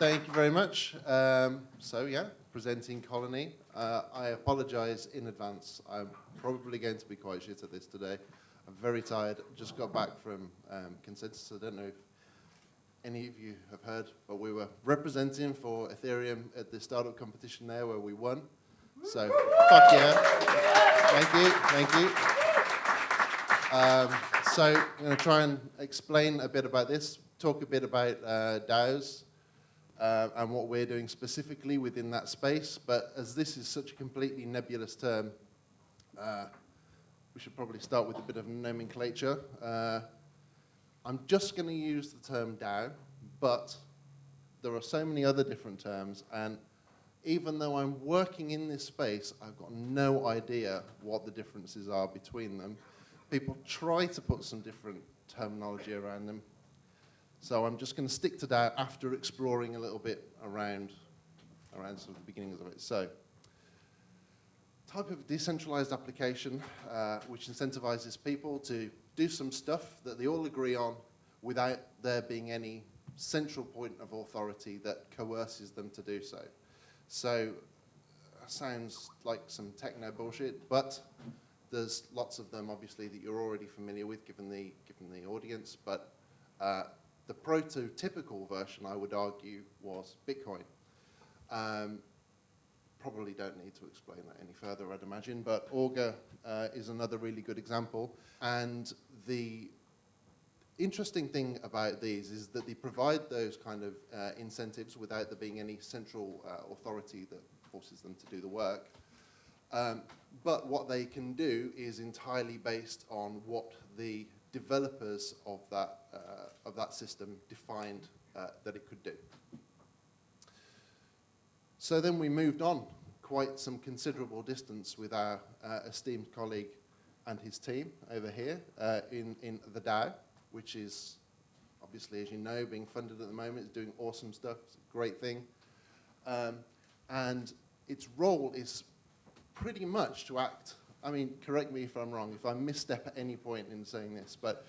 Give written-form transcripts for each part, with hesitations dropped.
Thank you very much. So yeah, presenting Colony. I apologize in advance. I'm probably going to be quite shit at this today. I'm very tired. Just got back from Consensus. I don't know if any of you have heard, but we were representing for Ethereum at the startup competition there where we won. So, fuck yeah. Thank you. So I'm going to try and explain a bit about this, talk a bit about DAOs and what we're doing specifically within that space. But as this is such a completely nebulous term, we should probably start with a bit of nomenclature. I'm just going to use the term DAO, but there are so many other different terms, and even though I'm working in this space, I've got no idea what the differences are between them. People try to put some different terminology around them. So I'm just going to stick to DAO after exploring a little bit around sort of the beginnings of it. So, type of decentralized application which incentivizes people to do some stuff that they all agree on without there being any central point of authority that coerces them to do so. So, sounds like some techno bullshit, but there's lots of them, obviously, that you're already familiar with, given the audience. But the prototypical version, I would argue, was Bitcoin. Probably don't need to explain that any further, I'd imagine. But Augur is another really good example. And the interesting thing about these is that they provide those kind of incentives without there being any central authority that forces them to do the work. But what they can do is entirely based on what the developers of that system defined that it could do. So then we moved on quite some considerable distance with our esteemed colleague and his team over here in the DAO, which is obviously, as you know, being funded at the moment. It's doing awesome stuff. It's a great thing. And its role is pretty much to act, I mean, correct me if I'm wrong, if I misstep at any point in saying this, but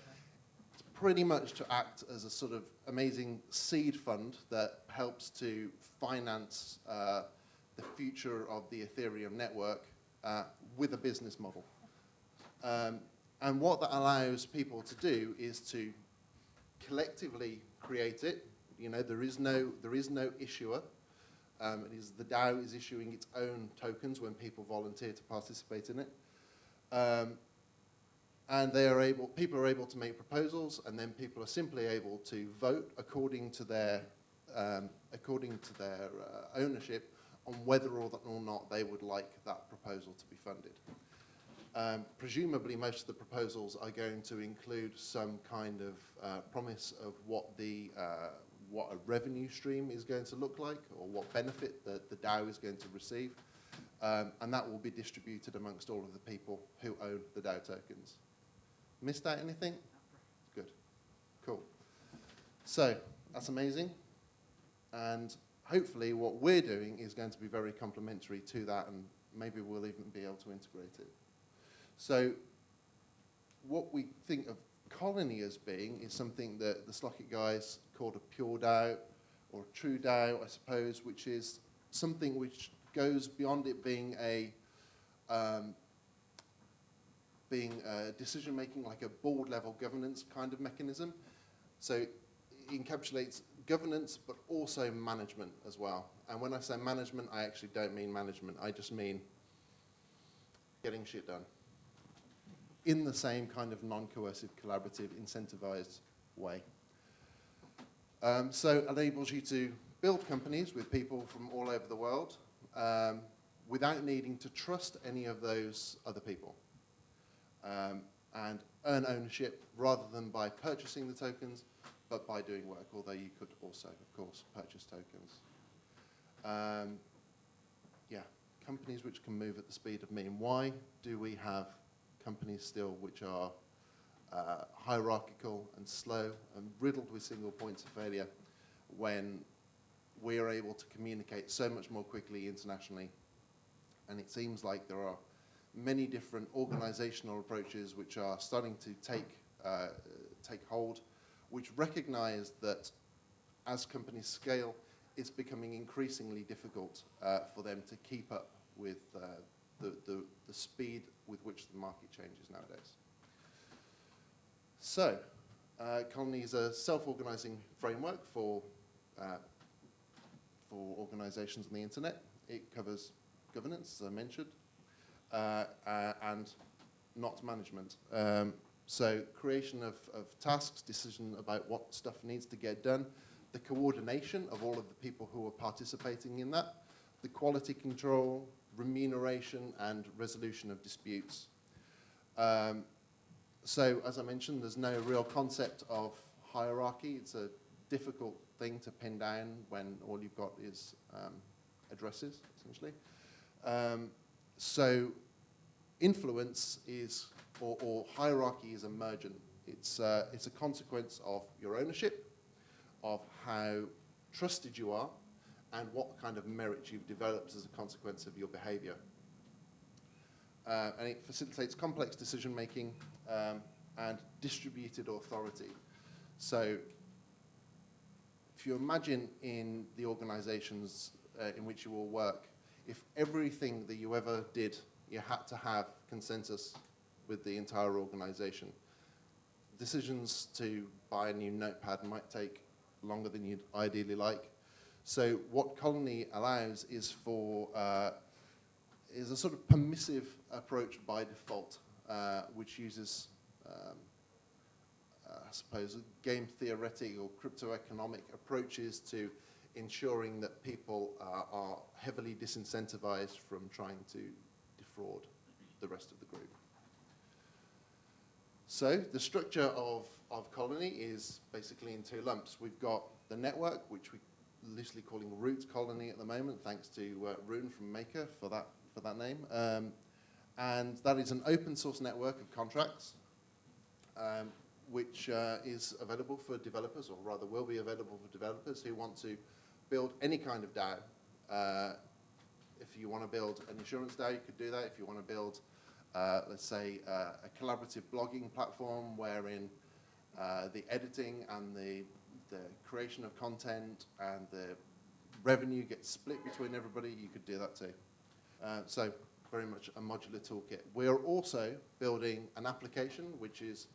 it's pretty much to act as a sort of amazing seed fund that helps to finance the future of the Ethereum network with a business model. And what that allows people to do is to collectively create it. You know, there is no issuer. The DAO is issuing its own tokens when people volunteer to participate in it. And people are able to make proposals, and then people are simply able to vote according to their ownership on whether or not they would like that proposal to be funded. Presumably, most of the proposals are going to include some kind of promise of what a revenue stream is going to look like, or what benefit the DAO is going to receive. And that will be distributed amongst all of the people who own the DAO tokens. Missed out anything? Good. Cool. So that's amazing. And hopefully what we're doing is going to be very complementary to that, and maybe we'll even be able to integrate it. So what we think of Colony as being is something that the Slockit guys called a pure DAO, or a true DAO, I suppose, which is something which goes beyond it being a decision-making, like a board-level governance kind of mechanism. So it encapsulates governance, but also management as well. And when I say management, I actually don't mean management. I just mean getting shit done in the same kind of non-coercive, collaborative, incentivized way. So it enables you to build companies with people from all over the world without needing to trust any of those other people, and earn ownership rather than by purchasing the tokens, but by doing work, although you could also, of course, purchase tokens. Yeah, companies which can move at the speed of mean. Why do we have companies still which are hierarchical and slow and riddled with single points of failure when we are able to communicate so much more quickly internationally? And it seems like there are many different organizational approaches which are starting to take hold, which recognize that as companies scale, it's becoming increasingly difficult for them to keep up with the speed with which the market changes nowadays. So, Colony is a self-organizing framework for organizations on the internet. It covers governance, as I mentioned, and not management. So creation of tasks, decision about what stuff needs to get done, the coordination of all of the people who are participating in that, the quality control, remuneration, and resolution of disputes. So, as I mentioned, there's no real concept of hierarchy. It's a difficult thing to pin down when all you've got is addresses, essentially. So, influence is, or hierarchy is emergent. It's a consequence of your ownership, of how trusted you are, and what kind of merit you've developed as a consequence of your behavior. And it facilitates complex decision-making and distributed authority. So if you imagine in the organizations in which you all work, if everything that you ever did, you had to have consensus with the entire organization, decisions to buy a new notepad might take longer than you'd ideally like. So what Colony allows is for is a sort of permissive approach by default, which uses, I suppose, game theoretic or crypto-economic approaches to ensuring that people are heavily disincentivized from trying to defraud the rest of the group. So the structure of Colony is basically in two lumps. We've got the network, which we're loosely calling Root Colony at the moment, thanks to Rune from Maker for that name. And that is an open source network of contracts, which is available for developers, or rather will be available for developers who want to build any kind of DAO. If you want to build an insurance DAO, you could do that. If you want to build, let's say, a collaborative blogging platform wherein the editing and the creation of content and the revenue gets split between everybody, you could do that too. So very much a modular toolkit. We're also building an application, which is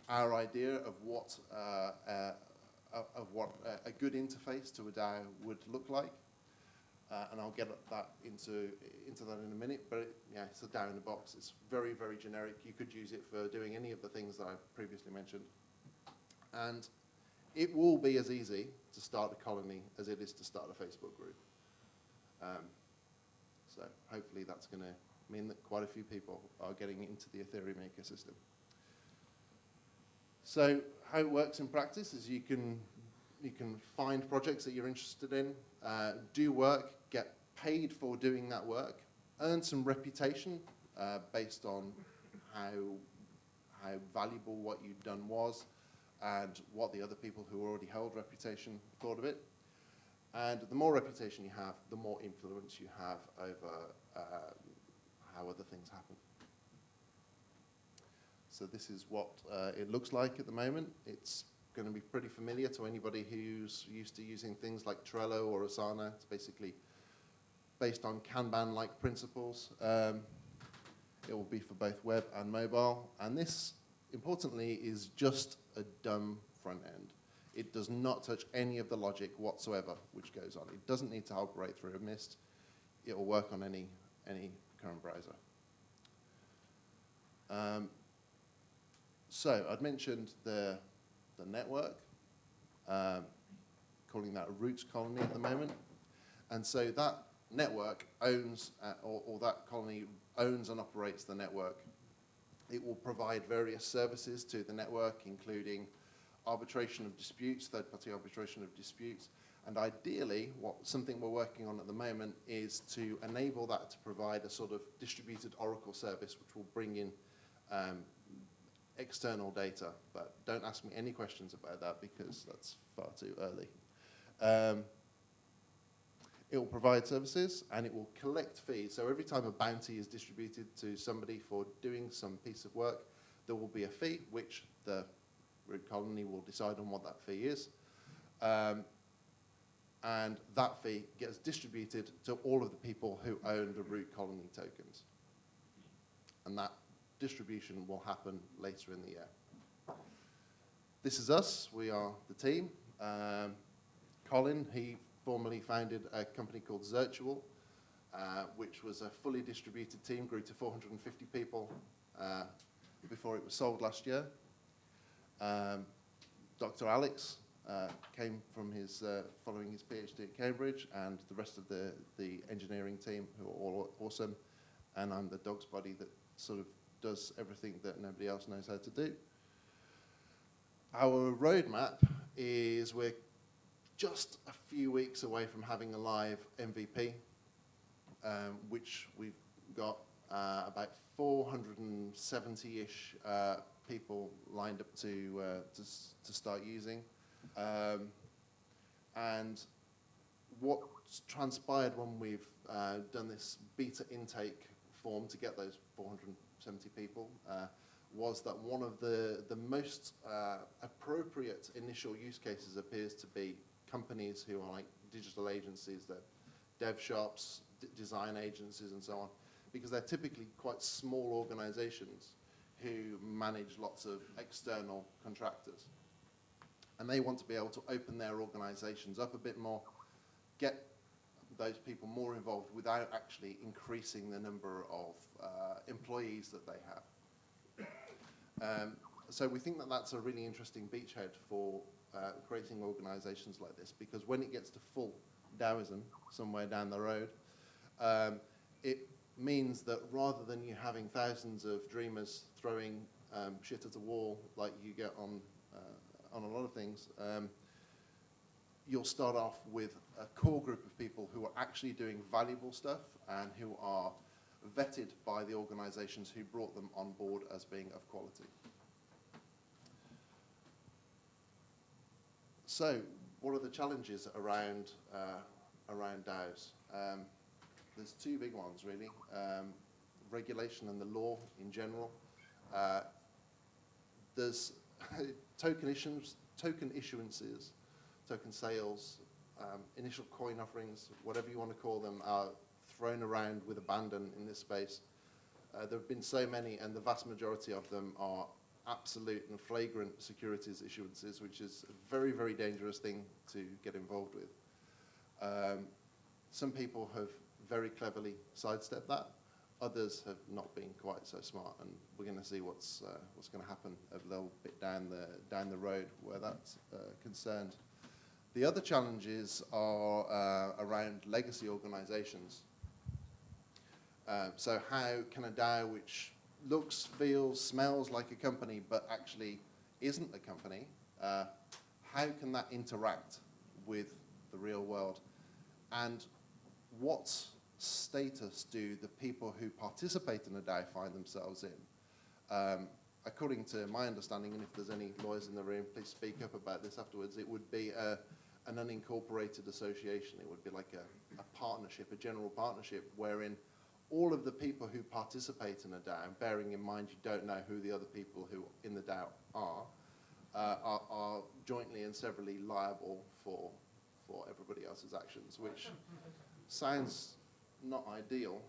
our idea of what a good interface to a DAO would look like. And I'll get that into that in a minute, but yeah, it's a DAO in a box. It's very, very generic. You could use it for doing any of the things that I've previously mentioned. And it will be as easy to start a colony as it is to start a Facebook group. So hopefully that's going to mean that quite a few people are getting into the Ethereum ecosystem. So how it works in practice is you can find projects that you're interested in, do work, get paid for doing that work, earn some reputation based on how valuable what you'd done was, and what the other people who already held reputation thought of it. And the more reputation you have, the more influence you have over how other things happen. So this is what it looks like at the moment. It's going to be pretty familiar to anybody who's used to using things like Trello or Asana. It's basically based on Kanban-like principles. It will be for both web and mobile. And this, importantly, is just a dumb front end. It does not touch any of the logic whatsoever which goes on. It doesn't need to operate through a Mist. It will work on any current browser. So I'd mentioned the network, calling that a roots colony at the moment. And so that network owns, or that colony owns and operates the network. It will provide various services to the network, including arbitration of disputes, third-party arbitration of disputes, and ideally, something we're working on at the moment is to enable that to provide a sort of distributed Oracle service, which will bring in external data. But don't ask me any questions about that because that's far too early. It will provide services and it will collect fees. So every time a bounty is distributed to somebody for doing some piece of work, there will be a fee, which the root colony will decide on what that fee is. and that fee gets distributed to all of the people who own the root colony tokens. And that distribution will happen later in the year. This is us. We are the team. Colin, he formerly founded a company called Zirtual, which was a fully distributed team, grew to 450 people before it was sold last year. Dr. Alex came from his following his PhD at Cambridge, and the rest of the engineering team, who are all awesome. And I'm the dog's body that sort of does everything that nobody else knows how to do. Our roadmap is we're just a few weeks away from having a live MVP, which we've got about 470-ish people lined up to start using. And what's transpired when we've done this beta intake form to get those 470 people was that one of the most appropriate initial use cases appears to be companies who are like digital agencies, they're dev shops, design agencies, and so on, because they're typically quite small organizations who manage lots of external contractors. And they want to be able to open their organizations up a bit more, get those people more involved without actually increasing the number of employees that they have. So we think that that's a really interesting beachhead for creating organizations like this, because when it gets to full DAOism somewhere down the road, it means that rather than you having thousands of dreamers throwing shit at a wall like you get on a lot of things, you'll start off with a core group of people who are actually doing valuable stuff and who are vetted by the organizations who brought them on board as being of quality. So, what are the challenges around DAOs? There's two big ones, really. Regulation and the law in general. There's token issuances, token sales, initial coin offerings, whatever you want to call them, are thrown around with abandon in this space. There have been so many, and the vast majority of them are absolute and flagrant securities issuances, which is a very, very dangerous thing to get involved with. Some people have very cleverly sidestepped that. Others have not been quite so smart, and we're going to see what's going to happen a little bit down the road where that's concerned. The other challenges are around legacy organizations. So how can a DAO which looks, feels, smells like a company but actually isn't a company, how can that interact with the real world? And what status do the people who participate in a DAO find themselves in? According to my understanding, and if there's any lawyers in the room, please speak up about this afterwards, it would be an unincorporated association. It would be like a partnership, a general partnership, wherein all of the people who participate in a DAO, bearing in mind you don't know who the other people who in the DAO are jointly and severally liable for everybody else's actions, which sounds not ideal.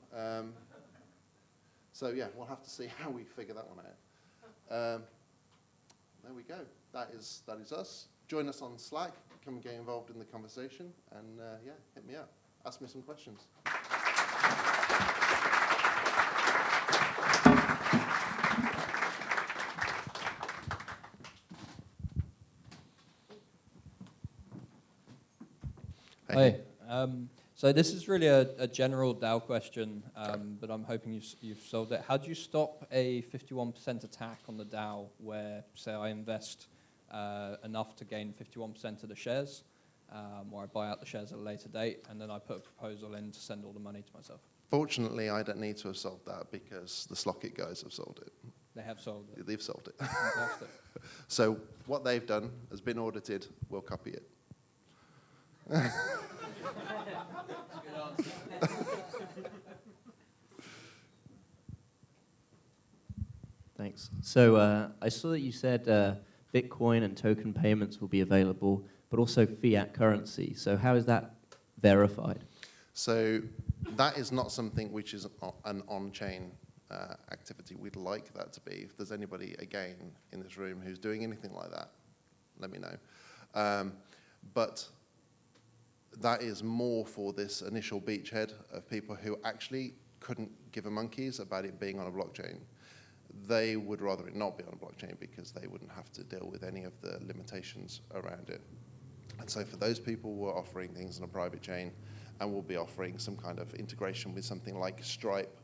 So yeah, we'll have to see how we figure that one out. There we go. That is us. Join us on Slack. Come and get involved in the conversation, and yeah, hit me up. Ask me some questions. Hi. So this is really a general DAO question, but I'm hoping you've solved it. How do you stop a 51% attack on the DAO where, say, I invest enough to gain 51% of the shares, or I buy out the shares at a later date, and then I put a proposal in to send all the money to myself? Fortunately, I don't need to have solved that because the Slockit guys have solved it. They have solved it. They've solved it. Fantastic. So what they've done has been audited. We'll copy it. Thanks. So I saw that you said Bitcoin and token payments will be available but also fiat currency. So how is that verified? So that is not something which is an on-chain activity. We'd like that to be. If there's anybody, again, in this room who's doing anything like that, let me know. But that is more for this initial beachhead of people who actually couldn't give a monkeys about it being on a blockchain. They would rather it not be on a blockchain because they wouldn't have to deal with any of the limitations around it. And so for those people, we're offering things on a private chain, and we'll be offering some kind of integration with something like Stripe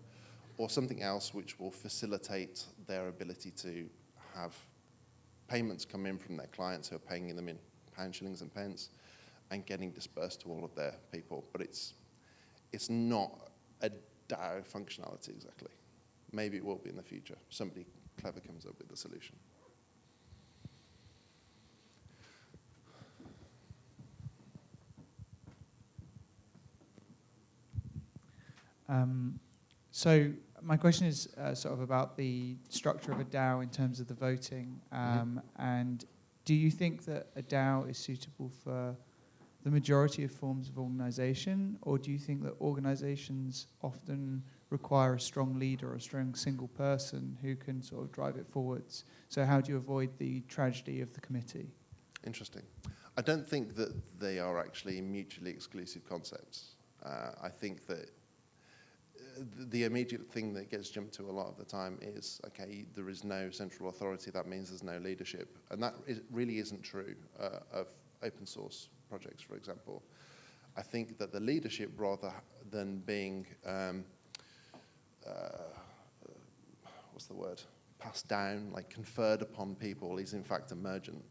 or something else which will facilitate their ability to have payments come in from their clients who are paying them in pounds, shillings, and pence, and getting dispersed to all of their people. But it's not a DAO functionality exactly. Maybe it will be in the future. Somebody clever comes up with a solution. So my question is sort of about the structure of a DAO in terms of the voting. And do you think that a DAO is suitable for the majority of forms of organization, or do you think that organizations often require a strong leader or a strong single person who can sort of drive it forwards? So how do you avoid the tragedy of the committee? Interesting. I don't think that they are actually mutually exclusive concepts. I think that the immediate thing that gets jumped to a lot of the time is, okay, there is no central authority, that means there's no leadership. And that really isn't true of open source projects, for example. I think that the leadership, rather than being, what's the word, passed down, like conferred upon people, is in fact emergent,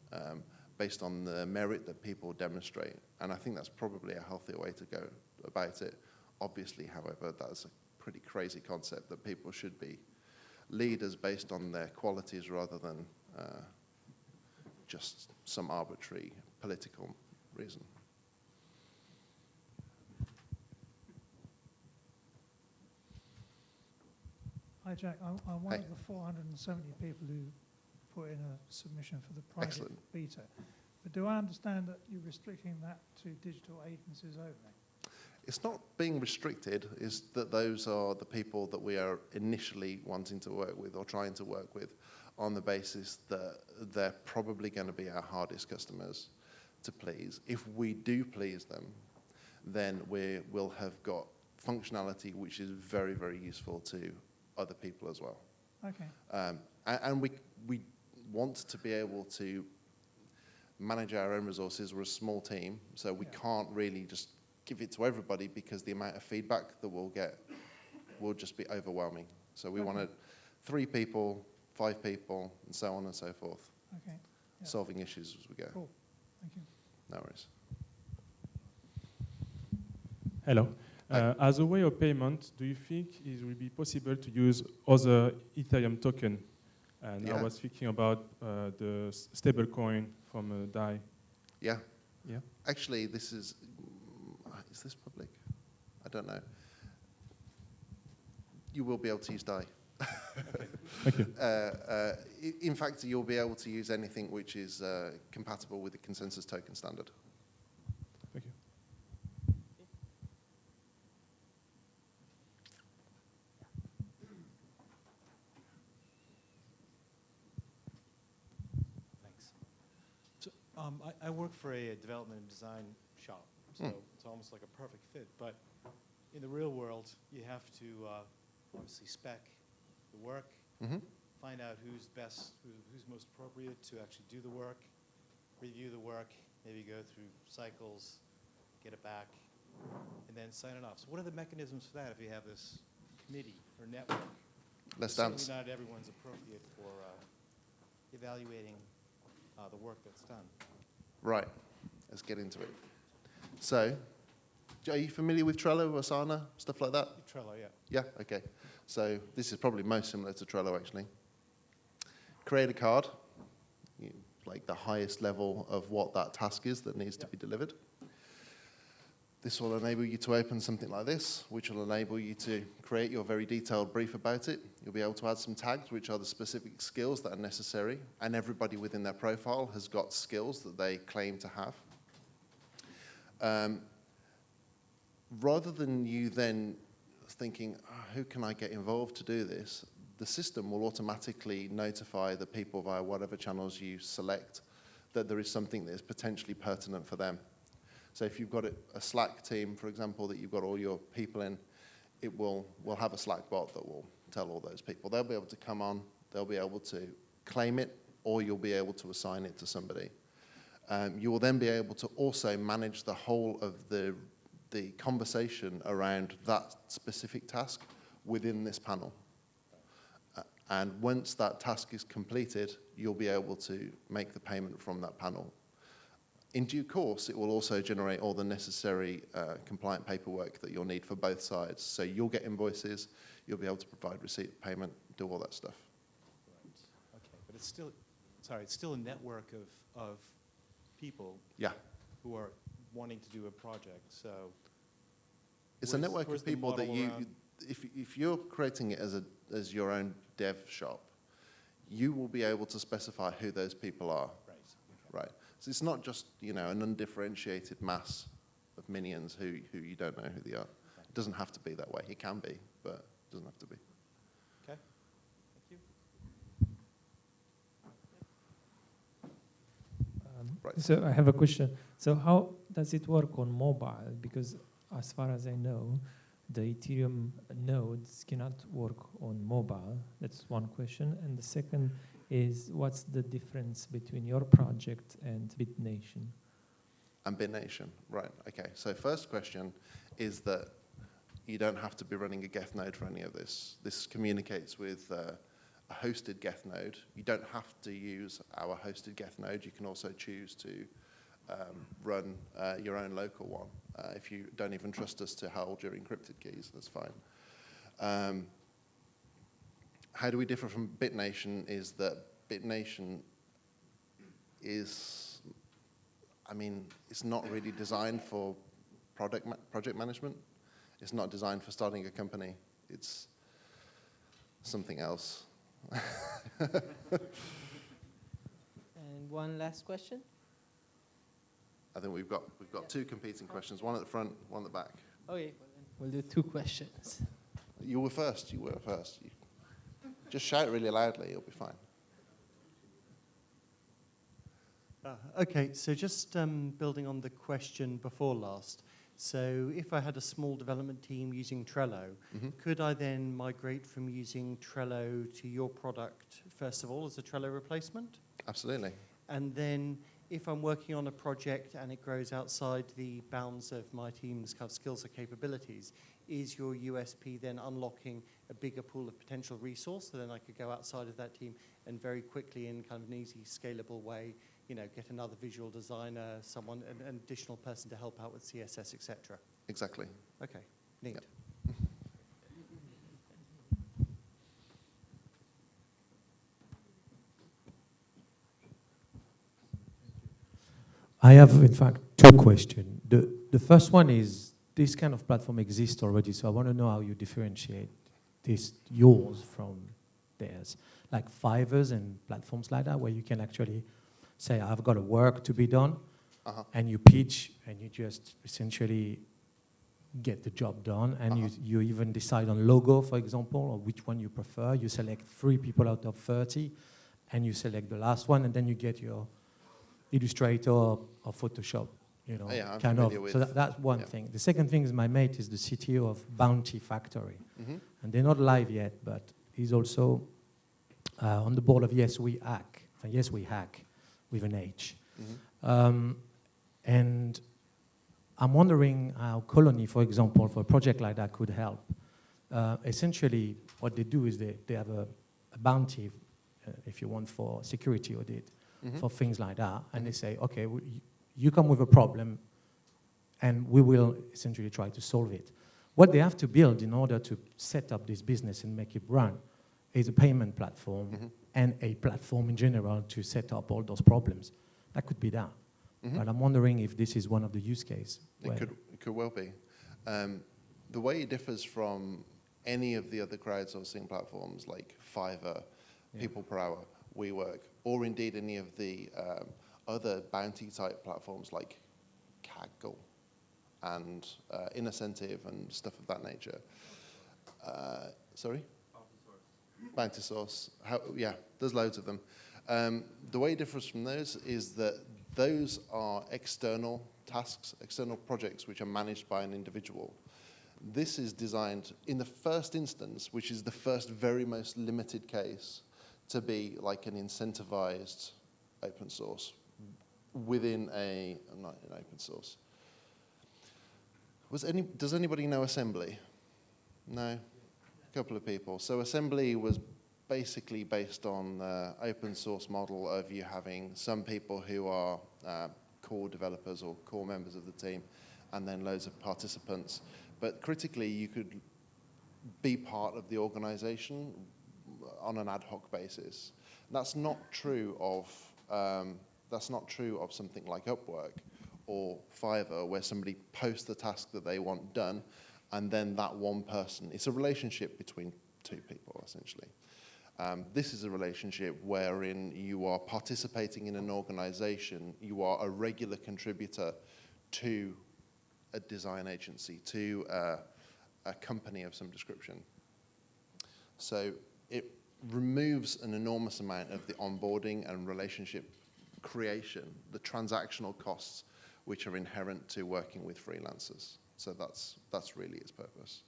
based on the merit that people demonstrate. And I think that's probably a healthier way to go about it. Obviously, however, that's a pretty crazy concept that people should be leaders based on their qualities rather than just some arbitrary political reason. Hi, Jack. I'm one Hey. of the 470 people who put in a submission for the private Excellent. beta. But do I understand that you're restricting that to digital agencies only? It's not being restricted, it's that those are the people that we are initially wanting to work with or trying to work with on the basis that they're probably going to be our hardest customers to please. If we do please them, then we'll have got functionality which is very, very useful to other people as well. Okay. And we want to be able to manage our own resources. We're a small team, so we can't really just give it to everybody because the amount of feedback that we'll get will just be overwhelming. So we wanted 3 people, 5 people, and so on and so forth, Okay. Yeah. solving issues as we go. Cool. Thank you. No worries. Hello. As a way of payment, do you think it will be possible to use other Ethereum token? And Yeah. I was thinking about the stablecoin from DAI. Yeah. Yeah. Actually, this is this public? I don't know. You will be able to use DAI. Thank you. In fact, you'll be able to use anything which is compatible with the consensus token standard. Thank you. Thanks. So, I work for a development and design shop, so it's almost like a perfect fit. But in the real world, you have to obviously spec the work, find out who's best, who's most appropriate to actually do the work, review the work, maybe go through cycles, get it back, and then sign it off. So what are the mechanisms for that if you have this committee or network? Let's dance. Certainly not everyone's appropriate for evaluating the work that's done. Right. Let's get into it. So, are you familiar with Trello, Asana, stuff like that? Trello, yeah. Yeah, okay. So this is probably most similar to Trello, actually. Create a card, like the highest level of what that task is that needs to be delivered. This will enable you to open something like this, which will enable you to create your very detailed brief about it. You'll be able to add some tags, which are the specific skills that are necessary, and everybody within their profile has got skills that they claim to have. Rather than you then thinking, oh, who can I get involved to do this, the system will automatically notify the people via whatever channels you select that there is something that is potentially pertinent for them. So if you've got a Slack team, for example, that you've got all your people in, we'll have a Slack bot that will tell all those people. They'll be able to come on, they'll be able to claim it, or you'll be able to assign it to somebody. You will then be able to also manage the whole of the conversation around that specific task within this panel. And once that task is completed, you'll be able to make the payment from that panel. In due course, it will also generate all the necessary compliant paperwork that you'll need for both sides. So you'll get invoices, you'll be able to provide receipt of payment, do all that stuff. Right. Okay, but it's still a network of people who are wanting to do a project. So it's a network of the people that model around? if you're creating it as your own dev shop, you will be able to specify who those people are. Right. Okay. Right. So it's not just, an undifferentiated mass of minions who you don't know who they are. It doesn't have to be that way. It can be, but it doesn't have to be. Okay. Thank you. Right. So I have a question. So how does it work on mobile? Because as far as I know, the Ethereum nodes cannot work on mobile. That's one question. And the second is, what's the difference between your project and BitNation? And BitNation, right, okay. So first question is that you don't have to be running a Geth node for any of this. This communicates with a hosted Geth node. You don't have to use our hosted Geth node. You can also choose to run your own local one. If you don't even trust us to hold your encrypted keys, that's fine. How do we differ from BitNation is that BitNation is, it's not really designed for project management. It's not designed for starting a company. It's something else. And one last question. I think we've got two competing questions, one at the front, one at the back. Okay, we'll do two questions. You were first. Just shout really loudly, you'll be fine. Okay, so just building on the question before last. So if I had a small development team using Trello, could I then migrate from using Trello to your product, first of all, as a Trello replacement? Absolutely. And then if I'm working on a project and it grows outside the bounds of my team's kind of skills or capabilities, is your USP then unlocking a bigger pool of potential resource, so then I could go outside of that team and very quickly in kind of an easy, scalable way, get another visual designer, an additional person to help out with CSS, etc. Exactly. Okay, neat. Yep. I have, in fact, two questions. The first one is, this kind of platform exists already, so I want to know how you differentiate yours from theirs. Like Fiverr and platforms like that, where you can actually say, I've got a work to be done, and you pitch, and you just essentially get the job done, and you even decide on logo, for example, or which one you prefer. You select 3 people out of 30, and you select the last one, and then you get your Illustrator or Photoshop, I'm kind of. familiar with. So that's one thing. The second thing is my mate is the CTO of Bounty Factory, and they're not live yet, but he's also on the board of Yes We Hack, Yes We Hack, with an H. And I'm wondering how Colony, for example, for a project like that could help. Essentially, what they do is they have a bounty, if you want, for security audit, for things like that. And they say, okay, you come with a problem, and we will essentially try to solve it. What they have to build in order to set up this business and make it run is a payment platform and a platform in general to set up all those problems. That could be that. But I'm wondering if this is one of the use cases. It could well be. The way it differs from any of the other crowdsourcing platforms like Fiverr, People Per Hour, WeWork, or indeed any of the other bounty type platforms like Kaggle, and incentive and stuff of that nature. Sorry? Bounty source. Yeah, there's loads of them. The way it differs from those is that those are external tasks, external projects which are managed by an individual. This is designed in the first instance, which is the first very most limited case, to be like an incentivized open source within not an open source. Does anybody know Assembly? No? A couple of people. So Assembly was basically based on the open source model of you having some people who are core developers or core members of the team, and then loads of participants. But critically, you could be part of the organization on an ad hoc basis. That's not true of something like Upwork or Fiverr, where somebody posts the task that they want done, and then that one person. It's a relationship between two people, essentially. This is a relationship wherein you are participating in an organization, you are a regular contributor to a design agency, to a company of some description. So it removes an enormous amount of the onboarding and relationship creation, the transactional costs which are inherent to working with freelancers. So that's really its purpose.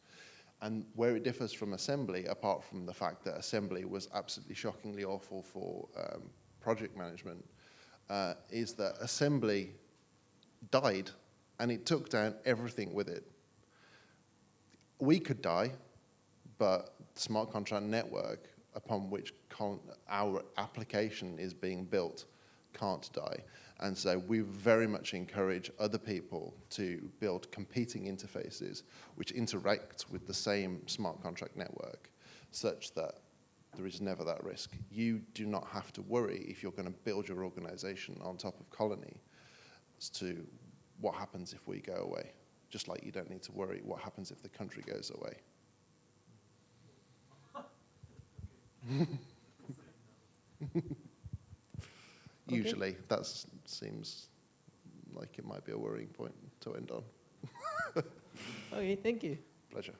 And where it differs from Assembly, apart from the fact that Assembly was absolutely shockingly awful for project management, is that Assembly died and it took down everything with it. We could die, but the smart contract network upon which our application is being built can't die. And so we very much encourage other people to build competing interfaces which interact with the same smart contract network, such that there is never that risk. You do not have to worry if you're going to build your organization on top of Colony as to what happens if we go away, just like you don't need to worry what happens if the country goes away. Usually, that seems like it might be a worrying point to end on. Okay, thank you. Pleasure.